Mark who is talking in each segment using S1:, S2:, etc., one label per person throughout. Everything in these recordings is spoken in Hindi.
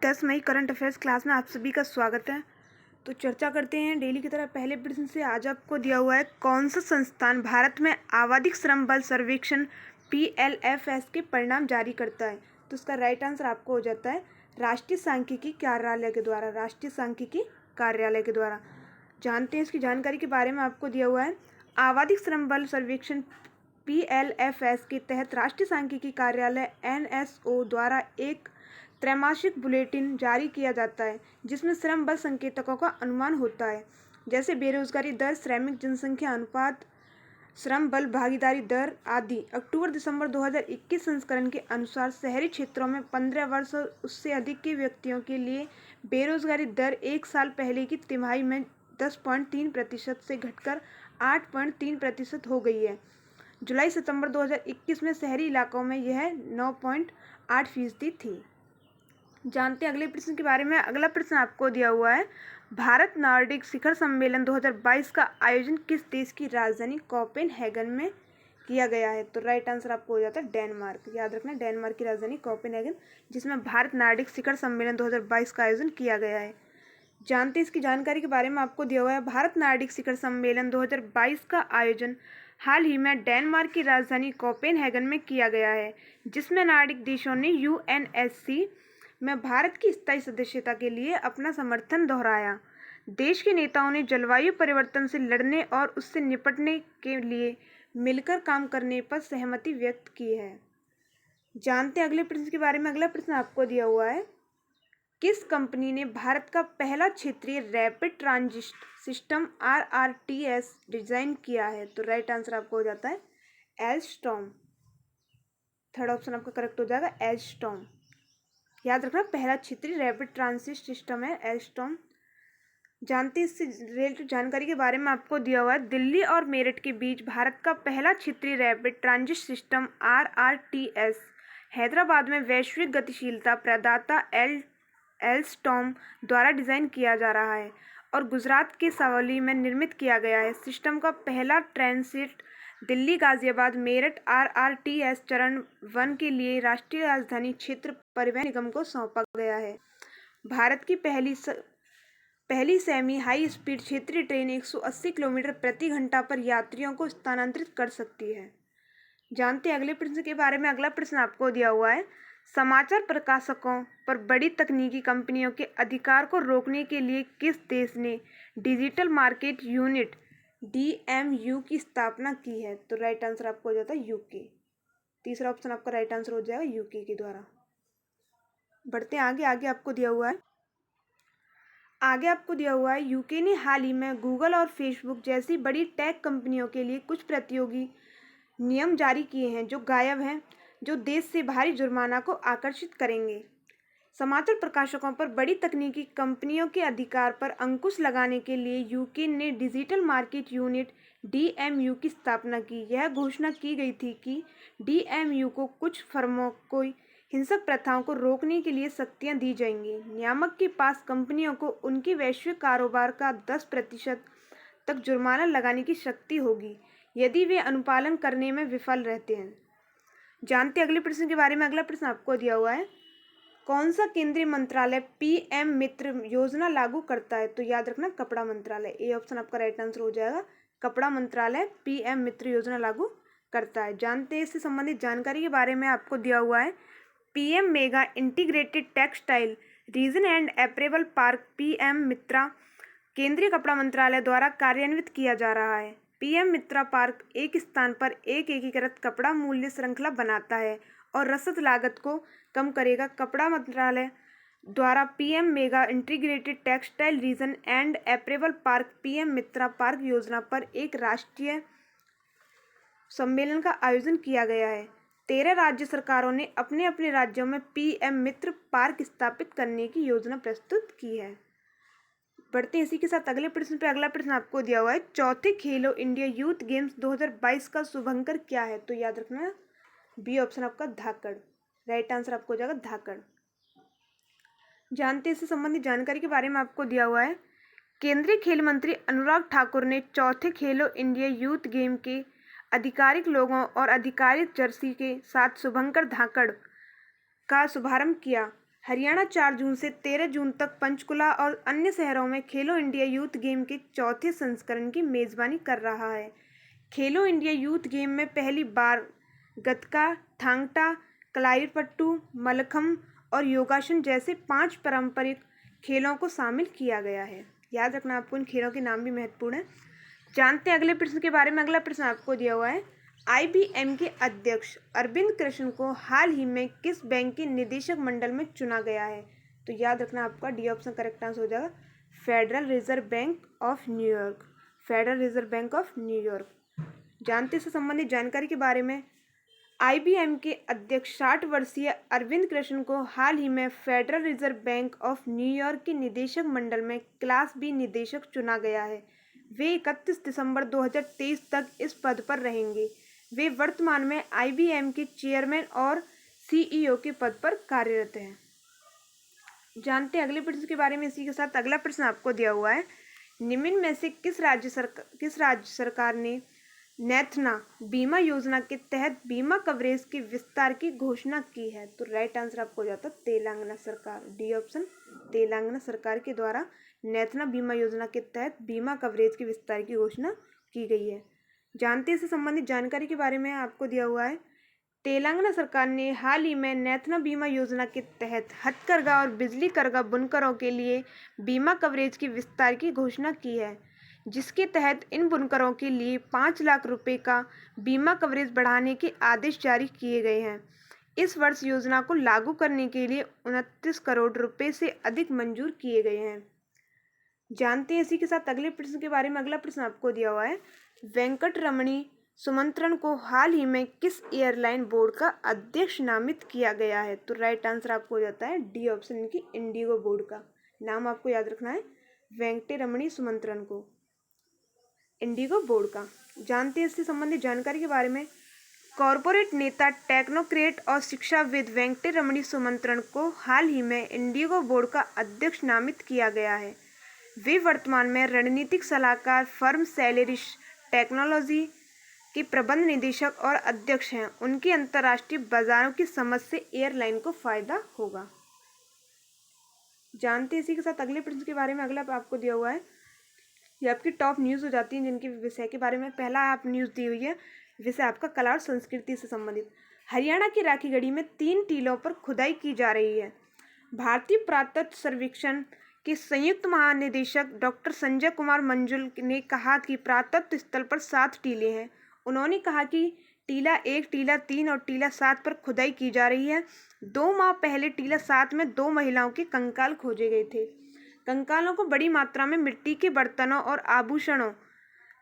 S1: 10 मई करंट अफेयर्स क्लास में आप सभी का स्वागत है। तो चर्चा करते हैं डेली की तरह पहले प्रश्न से। आज आपको दिया हुआ है, कौन सा संस्थान भारत में आवधिक श्रम बल सर्वेक्षण PLFS के परिणाम जारी करता है? तो इसका राइट आंसर आपको हो जाता है राष्ट्रीय सांख्यिकी कार्यालय के द्वारा। राष्ट्रीय सांख्यिकी कार्यालय के द्वारा। जानते हैं इसकी जानकारी के बारे में। आपको दिया हुआ है, आवधिक श्रम बल सर्वेक्षण PLFS के तहत राष्ट्रीय सांख्यिकी कार्यालय NSO द्वारा एक त्रैमासिक बुलेटिन जारी किया जाता है जिसमें श्रम बल संकेतकों का अनुमान होता है, जैसे बेरोजगारी दर, श्रमिक जनसंख्या अनुपात, श्रम बल भागीदारी दर आदि। अक्टूबर-दिसंबर 2021 संस्करण के अनुसार शहरी क्षेत्रों में 15 वर्ष और उससे अधिक के व्यक्तियों के लिए बेरोजगारी दर एक साल पहले की तिमाही में 10.3% से घटकर 8.3% हो गई है। जुलाई-सितंबर 2021 में शहरी इलाकों में यह 9.8% थी। जानते हैं अगले प्रश्न के बारे में। अगला प्रश्न आपको दिया हुआ है, भारत नॉर्डिक शिखर सम्मेलन 2022 का आयोजन किस देश की राजधानी कोपेनहेगन में किया गया है? तो राइट आंसर आपको हो जाता है डेनमार्क। याद रखना, डेनमार्क की राजधानी कोपेनहेगन, जिसमें भारत नॉर्डिक शिखर सम्मेलन 2022 का आयोजन किया गया है। जानते हैं इसकी जानकारी के बारे में। आपको दिया हुआ है, भारत नॉर्डिक शिखर सम्मेलन 2022 का आयोजन हाल ही में डेनमार्क की राजधानी कोपेनहेगन में किया गया है, जिसमें नॉर्डिक देशों ने UNSC में भारत की स्थायी सदस्यता के लिए अपना समर्थन दोहराया। देश के नेताओं ने जलवायु परिवर्तन से लड़ने और उससे निपटने के लिए मिलकर काम करने पर सहमति व्यक्त की है। जानते हैं अगले प्रश्न के बारे में। अगला प्रश्न आपको दिया हुआ है, किस कंपनी ने भारत का पहला क्षेत्रीय rapid transit system RRTS design किया है? तो राइट आंसर आपको हो जाता है एल्स्टॉम। थर्ड ऑप्शन आपका करेक्ट हो जाएगा, एल्स्टॉम। याद रखना, पहला क्षेत्रीय रैपिड ट्रांजिट सिस्टम है एल्स्टॉम। जानते इससे रिलेटेड जानकारी के बारे में। आपको दिया हुआ है, दिल्ली और मेरठ के बीच भारत का पहला क्षेत्रीय rapid transit system RRTS Hyderabad में वैश्विक गतिशीलता प्रदाता एल्स्टॉम द्वारा डिजाइन किया जा रहा है और गुजरात के सावली में निर्मित किया गया है। सिस्टम का पहला ट्रांजिट दिल्ली गाजियाबाद मेरठ RRTS चरण 1 के लिए राष्ट्रीय राजधानी क्षेत्र परिवहन निगम को सौंपा गया है। भारत की पहली सेमी हाई स्पीड क्षेत्रीय ट्रेन 180 किलोमीटर प्रति घंटा पर यात्रियों को स्थानांतरित कर सकती है। जानते हैं अगले प्रश्न के बारे में। अगला प्रश्न आपको दिया हुआ है, समाचार प्रकाशकों पर बड़ी तकनीकी कंपनियों के अधिकार को रोकने के लिए किस देश ने डिजिटल मार्केट यूनिट DMU की स्थापना की है? तो राइट आंसर आपको हो जाता है UK। तीसरा ऑप्शन आपका राइट आंसर हो जाएगा UK के द्वारा। बढ़ते हैं आगे। आगे आपको दिया हुआ है, UK ने हाल ही में गूगल और फेसबुक जैसी बड़ी टेक कंपनियों के लिए कुछ प्रतियोगी नियम जारी किए हैं जो गायब हैं, जो देश से भारी जुर्माना को आकर्षित करेंगे। समाचार प्रकाशकों पर बड़ी तकनीकी कंपनियों के अधिकार पर अंकुश लगाने के लिए UK ने डिजिटल मार्केट यूनिट DMU की स्थापना की। यह घोषणा की गई थी कि DMU को कुछ फर्मों को हिंसक प्रथाओं को रोकने के लिए शक्तियां दी जाएंगी। नियामक के पास कंपनियों को उनके वैश्विक कारोबार का 10% तक जुर्माना लगाने की शक्ति होगी यदि वे अनुपालन करने में विफल रहते हैं। जानते अगले प्रश्न के बारे में। अगला प्रश्न आपको दिया हुआ है, कौन सा केंद्रीय मंत्रालय PM मित्र योजना लागू करता है? तो याद रखना, कपड़ा मंत्रालय। ए ऑप्शन आपका राइट आंसर हो जाएगा, कपड़ा मंत्रालय PM मित्र योजना लागू करता है। जानते हैं इससे संबंधित जानकारी के बारे में। आपको दिया हुआ है, PM mega integrated textile region and apparel park PM Mitra केंद्रीय कपड़ा मंत्रालय द्वारा कार्यान्वित किया जा रहा है। PM मित्रा पार्क एक स्थान पर एक एकीकृत कपड़ा मूल्य श्रृंखला बनाता है और रसद लागत को कम करेगा। कपड़ा मंत्रालय द्वारा PM mega integrated textile region and apparel park PM Mitra park योजना पर एक राष्ट्रीय सम्मेलन का आयोजन किया गया है। 13 राज्य सरकारों ने अपने अपने राज्यों में PM मित्र पार्क स्थापित करने की योजना प्रस्तुत की है। बढ़ते हैं इसी के साथ अगले प्रश्न पे। अगला प्रश्न आपको दिया हुआ है, चौथे खेलो इंडिया यूथ गेम्स 2022 का शुभंकर क्या है? तो याद रखना, B ऑप्शन आपका धाकड़। राइट आंसर आपको हो जाएगा धाकड़। जानते इससे संबंधित जानकारी के बारे में। आपको दिया हुआ है, केंद्रीय खेल मंत्री अनुराग ठाकुर ने चौथे खेलो इंडिया यूथ गेम के आधिकारिक लोगों और आधिकारिक जर्सी के साथ शुभंकर धाकड़ का शुभारंभ किया। हरियाणा 4 जून से 13 जून तक पंचकुला और अन्य शहरों में खेलो इंडिया यूथ गेम के चौथे संस्करण की मेजबानी कर रहा है। खेलो इंडिया यूथ गेम में पहली बार गतका, थांग टा, कलारीपट्टू, मल्लखंब और योगासन जैसे 5 पारंपरिक खेलों को शामिल किया गया है। याद रखना, आपको इन खेलों के नाम भी महत्वपूर्ण है। जानते हैं अगले प्रश्न के बारे में। अगला प्रश्न आपको दिया हुआ है, IBM के अध्यक्ष अरविंद कृष्ण को हाल ही में किस बैंक के निदेशक मंडल में चुना गया है? तो याद रखना, आपका डी ऑप्शन करेक्ट आंसर हो जाएगा, federal reserve bank of New York. Federal reserve bank of New York. जानते से संबंधित जानकारी के बारे में। IBM के अध्यक्ष 60 वर्षीय अरविंद कृष्ण को हाल ही में federal reserve bank of New York के निदेशक मंडल में क्लास बी निदेशक चुना गया है। वे 31 दिसंबर 2023 तक इस पद पर रहेंगे। वे वर्तमान में IBM के चेयरमैन और CEO के पद पर कार्यरत हैं। जानते हैं अगले प्रश्न के बारे में। इसी के साथ अगला प्रश्न आपको दिया हुआ है, निम्न में से किस राज्य सरकार ने नेथना बीमा योजना के तहत बीमा कवरेज के विस्तार की घोषणा की है? तो राइट आंसर आपको हो जाता है तेलंगाना सरकार। डी ऑप्शन, तेलंगाना सरकार के द्वारा नेथना बीमा योजना के तहत बीमा कवरेज के विस्तार की घोषणा की गई है। जानते हैं इससे संबंधित जानकारी के बारे में। आपको दिया हुआ है, तेलंगाना सरकार ने हाल ही में नेथना बीमा योजना के तहत हथकरघा और बिजली करघा बुनकरों के लिए बीमा कवरेज के विस्तार की घोषणा की है, जिसके तहत इन बुनकरों के लिए 5 लाख रुपए का बीमा कवरेज बढ़ाने के आदेश जारी किए गए हैं। इस वर्ष योजना को लागू करने के लिए 29 करोड़ रुपए से अधिक मंजूर किए गए हैं। जानते हैं इसी के साथ अगले प्रश्न के बारे में। अगला प्रश्न आपको दिया हुआ है, वेंकटरमणी सुमंत्रन को हाल ही में किस एयरलाइन बोर्ड का अध्यक्ष नामित किया गया है? तो राइट आंसर आपको हो जाता है डी ऑप्शन की इंडिगो बोर्ड का। नाम आपको याद रखना है, वेंकटरमणी सुमंत्रन को इंडिगो बोर्ड का। जानते हैं इससे संबंधित जानकारी के बारे में। कॉरपोरेट नेता, टेक्नोक्रेट और शिक्षाविद वेंकटरमणी सुमंत्रन को हाल ही में इंडिगो बोर्ड का अध्यक्ष नामित किया गया है। वे वर्तमान में रणनीतिक सलाहकार फर्म सेलेरिस टेक्नोलॉजी के प्रबंध निदेशक और अध्यक्ष हैं। उनकी अंतर्राष्ट्रीय बाजारों की समझ से एयरलाइन को फायदा होगा। जानते हैं इसी के साथ अगले प्रश्न के बारे में। अगला आपको दिया हुआ है, ये आपकी टॉप न्यूज़ हो जाती है जिनके विषय के बारे में। पहला आप न्यूज़ दी हुई है, विषय आपका कला और संस्कृति से संबंधित। हरियाणा की राखीगढ़ी में 3 टीलों पर खुदाई की जा रही है। भारतीय पुरातत्व सर्वेक्षण के संयुक्त महानिदेशक डॉक्टर संजय कुमार मंजुल ने कहा कि पुरातत्व स्थल पर 7 टीलें हैं। उन्होंने कहा कि टीला 1, टीला 3 और टीला 7 पर खुदाई की जा रही है। 2 माह पहले टीला 7 में 2 महिलाओं के कंकाल खोजे गए थे। कंकालों को बड़ी मात्रा में मिट्टी के बर्तनों और आभूषणों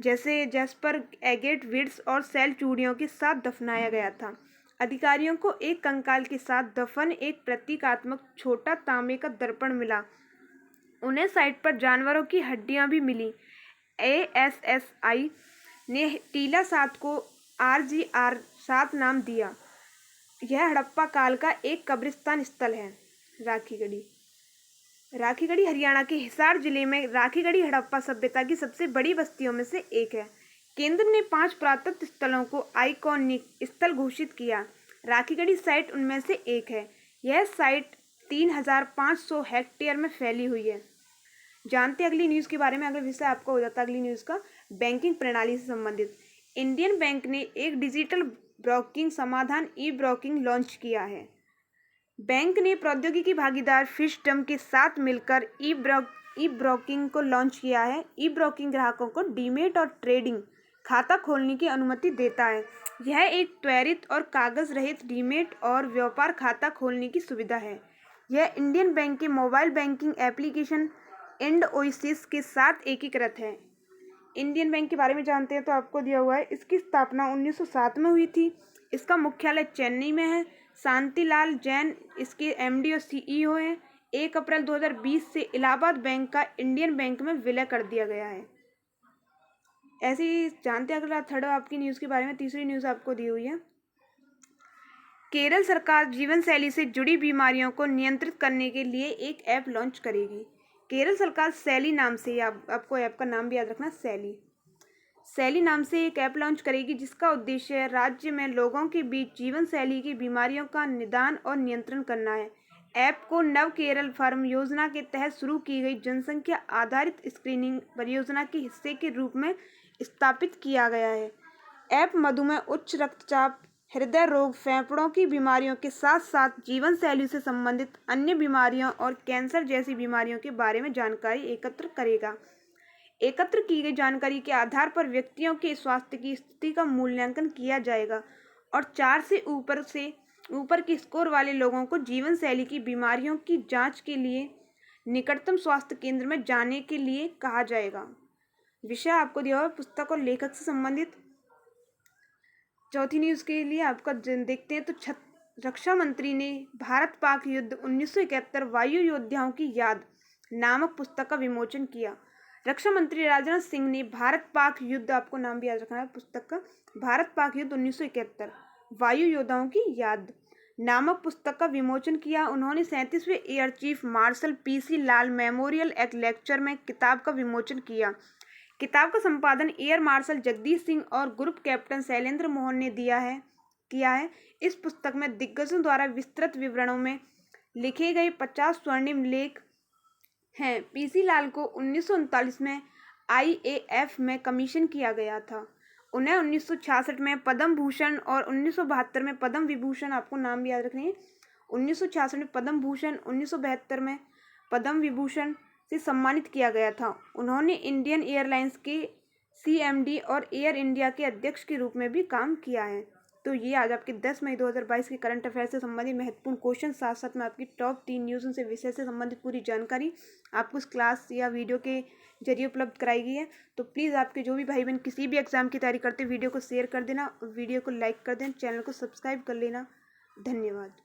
S1: जैसे जैस्पर, एगेट, विड्स और सेल चूड़ियों के साथ दफनाया गया था। अधिकारियों को एक कंकाल के साथ दफन एक प्रतीकात्मक छोटा तांबे का दर्पण मिला। उन्हें साइट पर जानवरों की हड्डियां भी मिली। ASSI ने टीला 7 को RGR 7 नाम दिया। यह हड़प्पा काल का एक कब्रिस्तान स्थल है। राखीगढ़ी हरियाणा के हिसार जिले में राखीगढ़ी हड़प्पा सभ्यता की सबसे बड़ी बस्तियों में से एक है। केंद्र ने 5 पुरातत्व स्थलों को आइकॉनिक स्थल घोषित किया। राखीगढ़ी साइट उनमें से एक है। यह साइट 3500 हेक्टेयर में फैली हुई है। जानते हैं अगली न्यूज़ के बारे में। अगला विषय आपका हो जाता है अगली न्यूज़ का, बैंकिंग प्रणाली से संबंधित। इंडियन बैंक ने एक डिजिटल ब्रोकिंग समाधान ई ब्रोकिंग लॉन्च किया है। बैंक ने प्रौद्योगिकी भागीदार फिशडम के साथ मिलकर ई ब्रोकिंग को लॉन्च किया है। ई ब्रोकिंग ग्राहकों को डीमेट और ट्रेडिंग खाता खोलने की अनुमति देता है। यह एक त्वरित और कागज रहित डीमेट और व्यापार खाता खोलने की सुविधा है। यह इंडियन बैंक के मोबाइल बैंकिंग एप्लीकेशन इंडओएसिस के साथ एकीकृत है। इंडियन बैंक के बारे में जानते हैं तो आपको दिया हुआ है, इसकी स्थापना 1907 में हुई थी। इसका मुख्यालय चेन्नई में है। शांतिलाल जैन इसके MD और CEO हैं। 1 अप्रैल 2020 से इलाहाबाद बैंक का इंडियन बैंक में विलय कर दिया गया है। ऐसे ही जानते हैं अगला थर्ड आपकी न्यूज़ के बारे में। तीसरी न्यूज़ आपको दी हुई है, केरल सरकार जीवन शैली से जुड़ी बीमारियों को नियंत्रित करने के लिए एक ऐप लॉन्च करेगी। केरल सरकार सैली नाम से, आपको ऐप का नाम भी याद रखना, सैली नाम से एक ऐप लॉन्च करेगी, जिसका उद्देश्य राज्य में लोगों के बीच जीवन शैली की बीमारियों का निदान और नियंत्रण करना है। ऐप को नव केरल फर्म योजना के तहत शुरू की गई जनसंख्या आधारित स्क्रीनिंग परियोजना के हिस्से के रूप में स्थापित किया गया है। ऐप मधुमेह, उच्च रक्तचाप, हृदय रोग, फेफड़ों की बीमारियों के साथ साथ जीवन शैली से संबंधित अन्य बीमारियों और कैंसर जैसी बीमारियों के बारे में जानकारी एकत्र करेगा। एकत्र की गई जानकारी के आधार पर व्यक्तियों के स्वास्थ्य की स्थिति का मूल्यांकन किया जाएगा और 4 से ऊपर के स्कोर वाले लोगों को जीवन शैली की बीमारियों की जांच के लिए निकटतम स्वास्थ्य केंद्र में जाने के लिए कहा जाएगा। विषय आपको दिया हुआ पुस्तक और लेखक से संबंधित। चौथी न्यूज़ के लिए आपका देखते हैं तो रक्षा मंत्री ने भारत पाक युद्ध 1971 वायु योद्धाओं की याद नामक पुस्तक का विमोचन किया। रक्षा मंत्री राजनाथ सिंह ने भारत पाक युद्ध, आपको नाम भी याद रखना है पुस्तक का, भारत पाक युद्ध 1971 वायु योद्धाओं की याद नामक पुस्तक का विमोचन किया। उन्होंने 37वें एयर चीफ मार्शल पीसी लाल मेमोरियल एक लेक्चर में किताब का विमोचन किया। किताब का संपादन एयर मार्शल जगदीश सिंह और ग्रुप कैप्टन शैलेंद्र मोहन ने किया है। इस पुस्तक में दिग्गजों द्वारा विस्तृत विवरणों में लिखे गए 50 स्वर्णिम लेख हैं। पीसी लाल को 1939 में IAF में कमीशन किया गया था। उन्हें 1966 में पद्म भूषण और 1972 में पद्म विभूषण, आपको नाम भी याद रखने हैं, 1966 में पद्म भूषण, 1972 में पद्म विभूषण से सम्मानित किया गया था। उन्होंने इंडियन एयरलाइंस के CMD और एयर इंडिया के अध्यक्ष के रूप में भी काम किया है। तो ये आज आपके 10 मई 2022 के करंट अफेयर से संबंधित महत्वपूर्ण क्वेश्चन, साथ साथ में आपकी टॉप 3 न्यूज़ से विषय से संबंधित पूरी जानकारी आपको इस क्लास या वीडियो के जरिए उपलब्ध कराई गई है। तो प्लीज़ आपके जो भी भाई बहन किसी भी एग्जाम की तैयारी करते वीडियो को शेयर कर देना, वीडियो को लाइक कर देना, चैनल को सब्सक्राइब कर लेना। धन्यवाद।